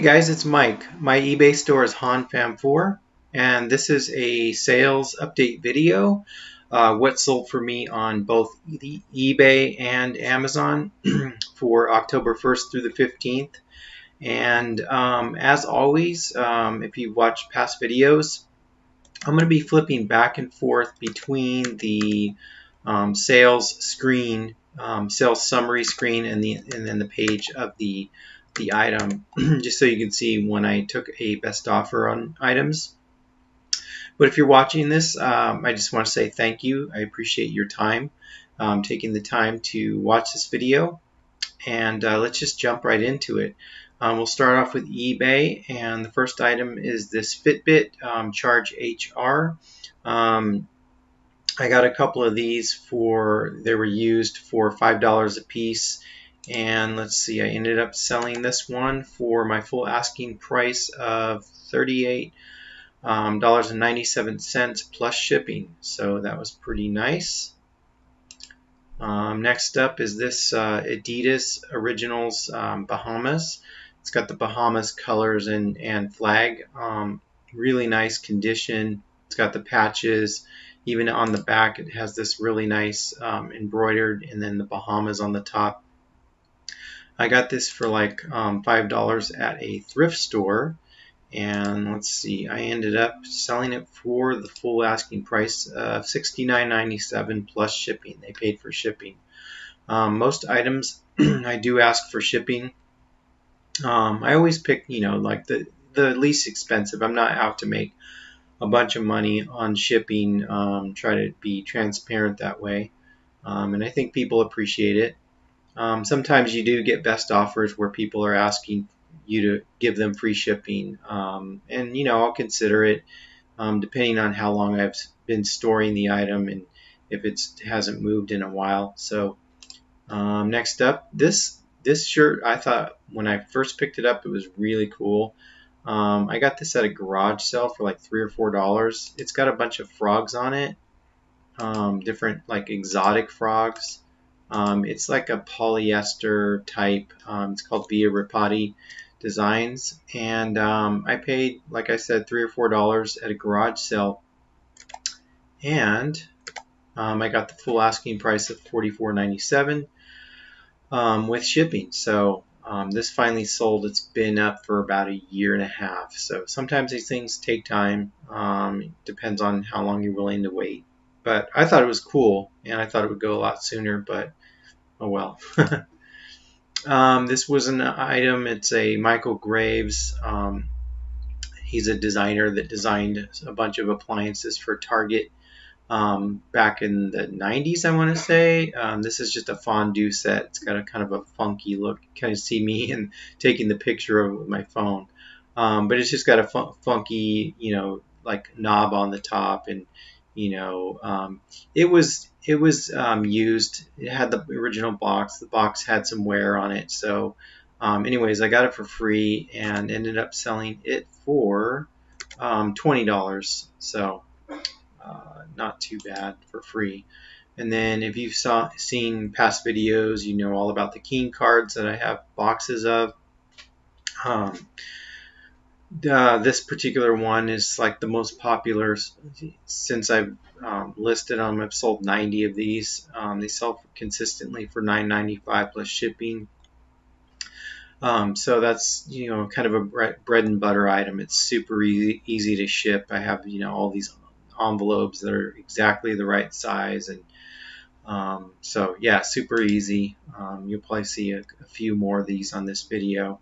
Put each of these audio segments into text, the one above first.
Guys, it's Mike. My eBay store is HanFam4, and this is a sales update video. What sold for me on both the eBay and Amazon for October 1st through the 15th. And as always, if you've watched past videos, I'm going to be flipping back and forth between the sales screen, sales summary screen, and then the page of the item, just so you can see when I took a best offer on items. But if you're watching this, I just want to say thank you. I appreciate your time, taking the time to watch this video, and let's just jump right into it. We'll start off with eBay, and the first item is this Fitbit Charge HR. I got a couple of these they were used for $5 a piece, and let's see, I ended up selling this one for my full asking price of $38.97 plus shipping, so that was pretty nice. Next up is this Adidas Originals Bahamas. It's got the Bahamas colors and flag. Really nice condition. It's got the patches. Even on the back, it has this really nice embroidered, and then the Bahamas on the top. I got this for like $5 at a thrift store, and let's see, I ended up selling it for the full asking price of $69.97 plus shipping. They paid for shipping. Most items I do ask for shipping. I always pick, like the least expensive. I'm not out to make a bunch of money on shipping. Try to be transparent that way, and I think people appreciate it. Sometimes you do get best offers where people are asking you to give them free shipping, and I'll consider it depending on how long I've been storing the item and if it hasn't moved in a while. So next up, this shirt, I thought when I first picked it up it was really cool. I got this at a garage sale for like $3 or $4. It's got a bunch of frogs on it, different like exotic frogs. It's like a polyester type. It's called Via Rapati Designs, and I paid, like I said, $3 or $4 at a garage sale, and I got the full asking price of $44.97 with shipping. So this finally sold. It's been up for about a year and a half. So sometimes these things take time. It depends on how long you're willing to wait. But I thought it was cool, and I thought it would go a lot sooner, but oh well. This was an item. It's a Michael Graves. He's a designer that designed a bunch of appliances for Target back in the 90s, I want to say. This is just a fondue set. It's got a kind of a funky look. You kind of see me and taking the picture of it with my phone. But it's just got a funky, like knob on the top, and it was used. It had the original box. The box had some wear on it. So anyways, I got it for free and ended up selling it for $20. So not too bad for free. And then if you've seen past videos, you know all about the King cards that I have boxes of. This particular one is like the most popular since I've listed them. I've sold 90 of these. They sell consistently for $9.95 plus shipping. So that's kind of a bread and butter item. It's super easy to ship. I have all these envelopes that are exactly the right size, and so yeah, super easy. You'll probably see a few more of these on this video.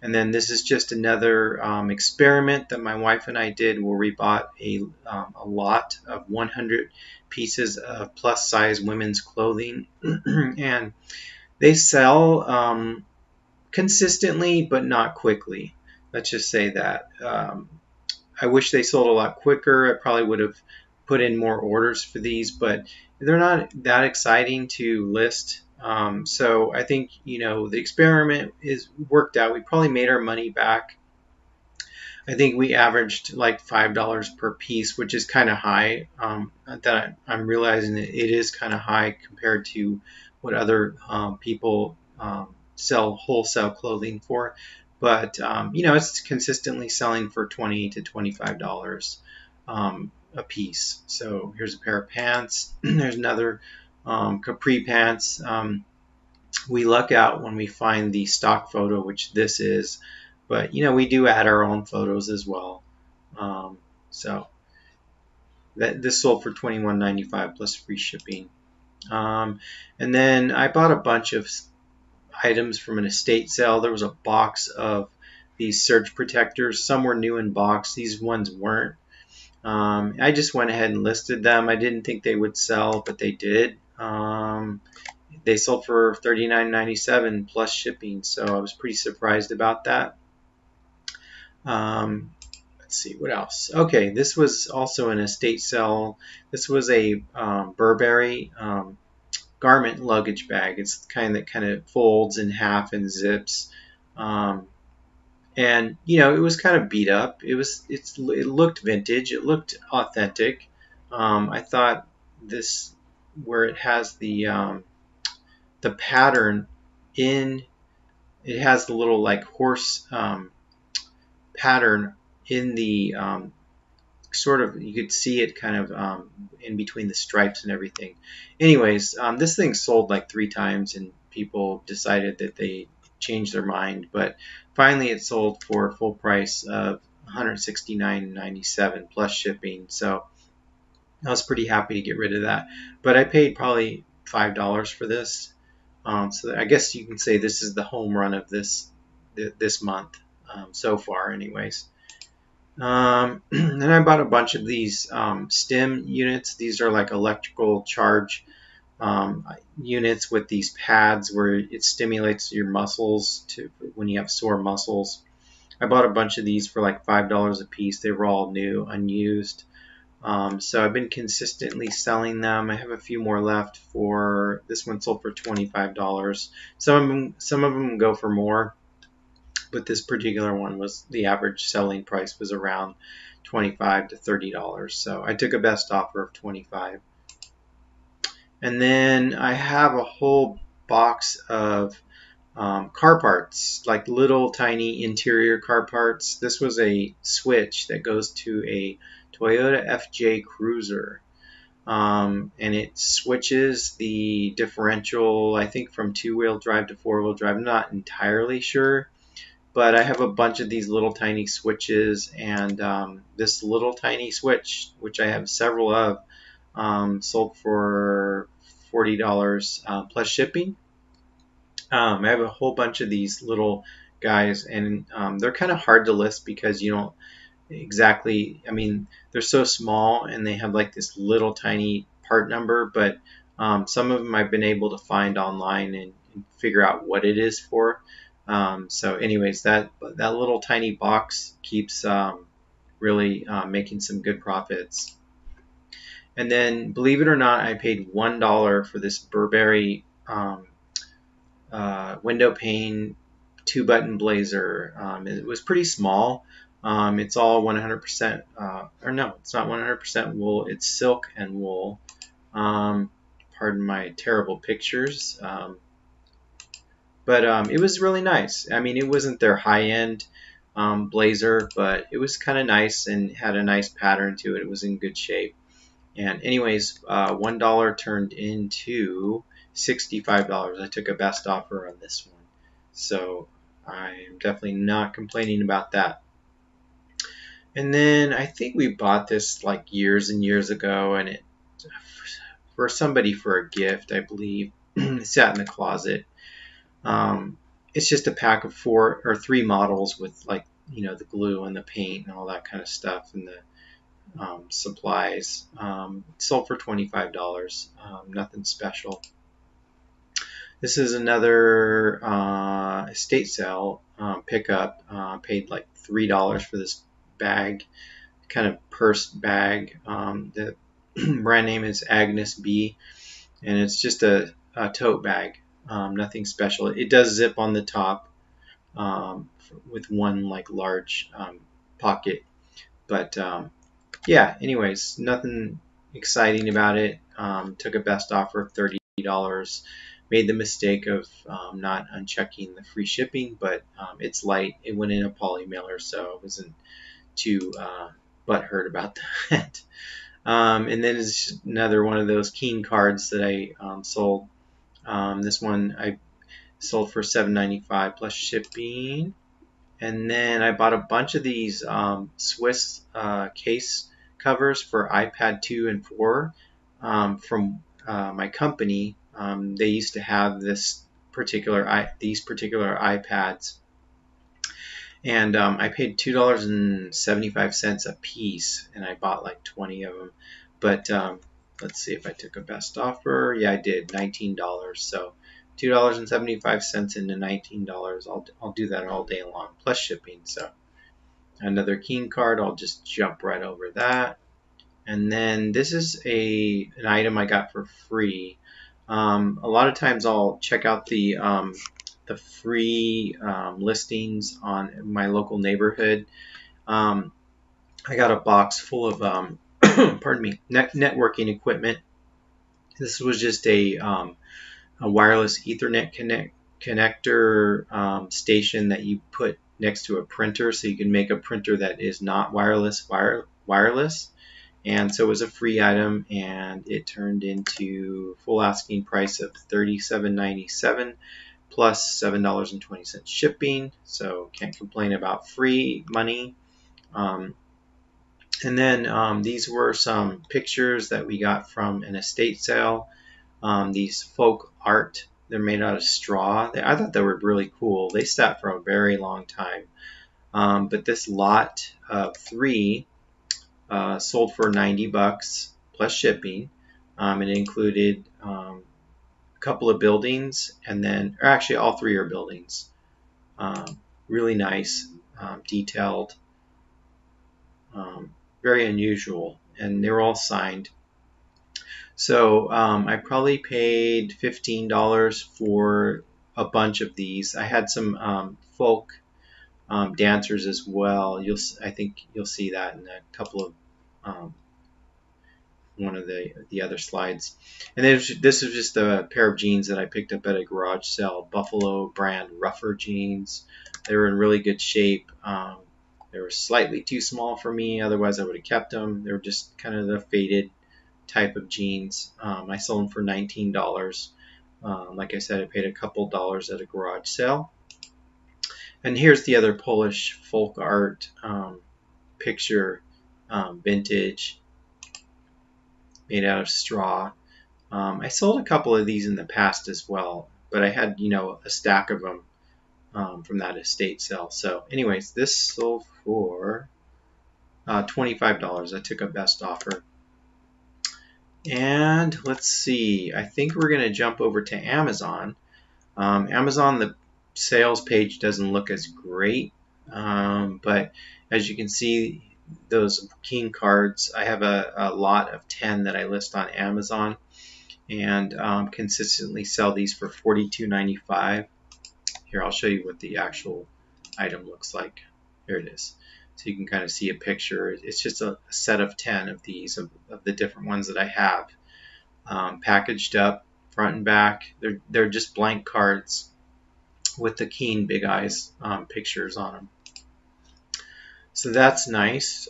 And then this is just another experiment that my wife and I did, where we bought a lot of 100 pieces of plus size women's clothing, and they sell consistently but not quickly. Let's just say that. I wish they sold a lot quicker. I probably would have put in more orders for these, but they're not that exciting to list. So I think the experiment is worked out. We probably made our money back. I think we averaged like $5 per piece, which is kind of high. That I'm realizing that it is kind of high compared to what other people sell wholesale clothing for. but you know, it's consistently selling for $20 to $25 a piece. So here's a pair of pants. There's another capri pants. We luck out when we find the stock photo, which this is, but you know, we do add our own photos as well. Um, so this sold for $21.95 plus free shipping. And then I bought a bunch of items from an estate sale. There was a box of these surge protectors. Some were new in box. These ones weren't. I just went ahead and listed them. I didn't think they would sell, but they did. They sold for $39.97 plus shipping, so I was pretty surprised about that. Let's see, what else? Okay, this was also an estate sale. This was a Burberry garment luggage bag. It's the kind that kind of folds in half and zips. And you know, it was kind of beat up. It looked vintage. It looked authentic. I thought this, where it has the pattern in, it has the little like horse pattern in the sort of, you could see it kind of in between the stripes and everything. Anyways, this thing sold like 3 times and people decided that they changed their mind, but finally it sold for a full price of $169.97 plus shipping. So I was pretty happy to get rid of that, but I paid probably $5 for this. So I guess you can say this is the home run of this month so far, anyways. And I bought a bunch of these stim units. These are like electrical charge units with these pads where it stimulates your muscles to when you have sore muscles. I bought a bunch of these for like $5 a piece. They were all new, unused. So I've been consistently selling them. I have a few more left. For this one sold for $25. Some of them go for more, but this particular one was, the average selling price was around $25 to $30. So I took a best offer of $25. And then I have a whole box of car parts, like little tiny interior car parts. This was a switch that goes to a Toyota FJ Cruiser. And it switches the differential, I think, from 2-wheel drive to 4-wheel drive. I'm not entirely sure, but I have a bunch of these little tiny switches, and this little tiny switch, which I have several of, sold for $40 plus shipping. I have a whole bunch of these little guys, and they're kind of hard to list because you don't exactly, I mean, they're so small and they have like this little tiny part number, but some of them I've been able to find online and figure out what it is for. So anyways, that little tiny box keeps really making some good profits. And then, believe it or not, I paid $1 for this Burberry window pane 2-button blazer. It was pretty small. It's all 100%, or no, it's not 100% wool. It's silk and wool. Pardon my terrible pictures. But it was really nice. I mean, it wasn't their high-end blazer, but it was kind of nice and had a nice pattern to it. It was in good shape. And anyways, $1 turned into $65. I took a best offer on this one. So I'm definitely not complaining about that. And then I think we bought this like years and years ago, and it for somebody for a gift, I believe. It sat in the closet. It's just a pack of 4 or 3 models with, like, you know, the glue and the paint and all that kind of stuff, and the supplies. Sold for $25. Nothing special. This is another estate sale pickup. Paid like $3 for this bag, kind of purse bag. The brand name is Agnes B, and it's just a tote bag. Nothing special. It does zip on the top with one like large pocket, but yeah, anyways, nothing exciting about it. Took a best offer of $30. made the mistake of not unchecking the free shipping, but it's light. It went in a poly mailer, so I wasn't too butthurt about that. And then it's another one of those Keen cards that I sold. This one I sold for $7.95 plus shipping. And then I bought a bunch of these Swiss case covers for iPad 2 and 4 from my company. They used to have these particular iPads, and I paid $2.75 a piece, and I bought like 20 of them. But let's see if I took a best offer. Yeah, I did, $19. So $2.75 into $19. I'll do that all day long, plus shipping. So another Keen card. I'll just jump right over that. And then this is an item I got for free. A lot of times I'll check out the free listings on my local neighborhood. I got a box full of pardon me, networking equipment. This was just a wireless Ethernet connector station that you put next to a printer, so you can make a printer that is not wireless. And so it was a free item, and it turned into full asking price of $37.97 plus $7.20 shipping. So can't complain about free money. And then these were some pictures that we got from an estate sale. These folk art, they're made out of straw. I thought they were really cool. They sat for a very long time. But this lot of 3 sold for $90 plus shipping. It included a couple of buildings, and then, or actually all 3 are buildings. Really nice, detailed, very unusual, and they were all signed. So I probably paid $15 for a bunch of these. I had some folk dancers as well. I think you'll see that in a couple of one of the other slides. And this is just a pair of jeans that I picked up at a garage sale, Buffalo brand rougher jeans. They were in really good shape. They were slightly too small for me, otherwise I would have kept them. They were just kind of the faded type of jeans. I sold them for $19. Like I said, I paid a couple dollars at a garage sale. And here's the other Polish folk art picture, vintage, made out of straw. I sold a couple of these in the past as well, but I had, a stack of them from that estate sale. So anyways, this sold for $25. I took a best offer. And let's see, I think we're going to jump over to Amazon. Amazon, the sales page doesn't look as great, but as you can see, those Keen cards, I have a lot of 10 that I list on Amazon, and consistently sell these for $42.95. Here, I'll show you what the actual item looks like. Here it is. So you can kind of see a picture. It's just a set of 10 of these, of the different ones that I have, packaged up front and back. They're just blank cards with the Keen Big Eyes pictures on them. So that's nice.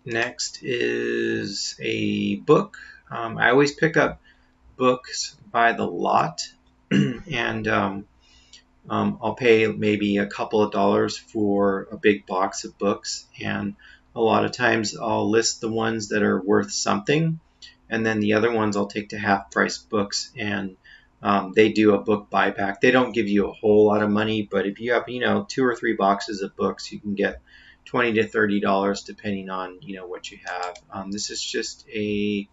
Next is a book. I always pick up books by the lot, and I'll pay maybe a couple of dollars for a big box of books, and a lot of times I'll list the ones that are worth something, and then the other ones I'll take to half price books, and they do a book buyback. They don't give you a whole lot of money, but if you have 2 or 3 boxes of books, you can get $20 to $30 depending on what you have. This is just it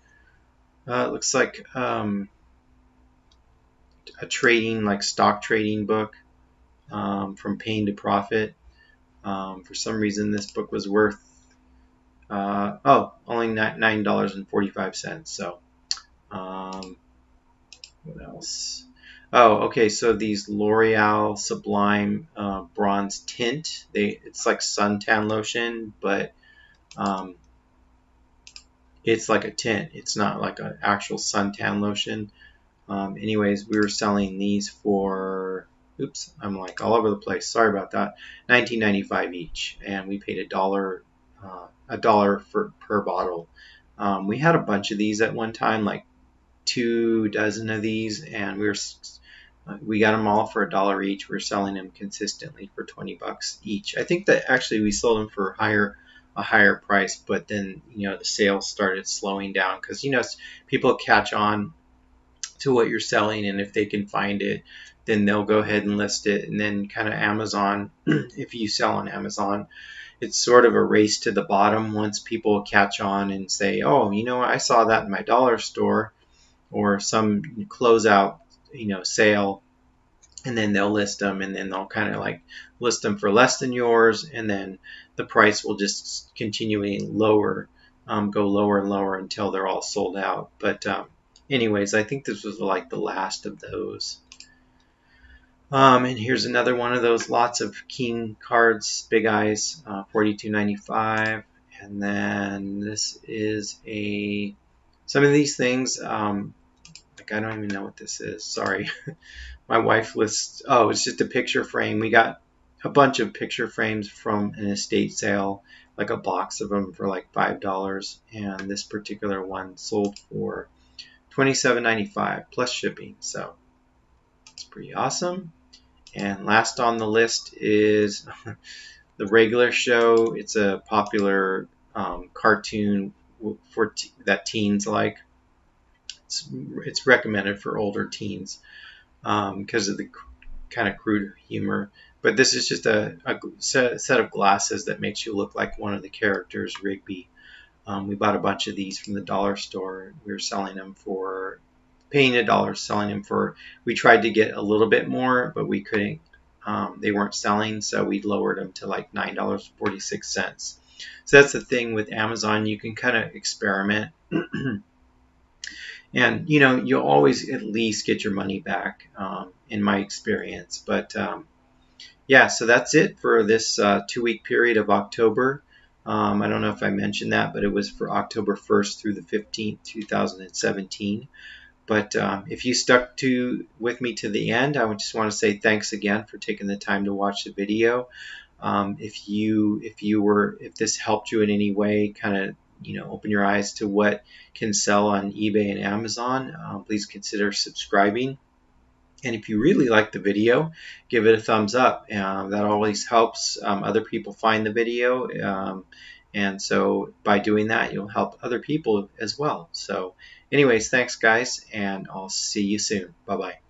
looks like a trading, like stock trading book, from pain to profit. For some reason this book was worth only $9.45. So what else? Oh, okay, so these L'Oreal Sublime Bronze Tint, it's like suntan lotion, but it's like a tint. It's not like an actual suntan lotion. Anyways, we were selling these for, oops, I'm like all over the place. Sorry about that. $19.95 each, and we paid a dollar for per bottle. We had a bunch of these at one time, like 2 dozen of these, and we got them all for a dollar each. We're selling them consistently for 20 bucks each. I think that actually we sold them for a higher price, but then the sales started slowing down because people catch on to what you're selling, and if they can find it, then they'll go ahead and list it. And then kind of Amazon, if you sell on Amazon, it's sort of a race to the bottom once people catch on and say, oh, I saw that in my dollar store or some closeout sale, and then they'll list them, and then they'll kind of like list them for less than yours, and then the price will just continually lower, go lower and lower until they're all sold out. But anyways, I think this was like the last of those. And here's another one of those, lots of king cards, big eyes, $42.95. And then this is some of these things, like I don't even know what this is. Sorry. My wife lists, oh, it's just a picture frame. We got a bunch of picture frames from an estate sale, like a box of them for like $5. And this particular one sold for $27.95 plus shipping. So it's pretty awesome. And last on the list is the Regular Show. It's a popular cartoon that teens like. It's recommended for older teens because of the kind of crude humor. But this is just a set of glasses that makes you look like one of the characters, Rigby. We bought a bunch of these from the dollar store. We were selling them for, paying $1, selling them for, we tried to get a little bit more, but we couldn't. They weren't selling, so we lowered them to like $9.46. So that's the thing with Amazon. You can kind of experiment. And, you'll always at least get your money back, in my experience. But, yeah, so that's it for this 2-week period of October. I don't know if I mentioned that, but it was for October 1st through the 15th, 2017. But if you stuck with me to the end, I just want to say thanks again for taking the time to watch the video. If this helped you in any way, kind of open your eyes to what can sell on eBay and Amazon, please consider subscribing. And if you really like the video, give it a thumbs up. That always helps other people find the video. And so by doing that, you'll help other people as well. So anyways, thanks guys, and I'll see you soon. Bye-bye.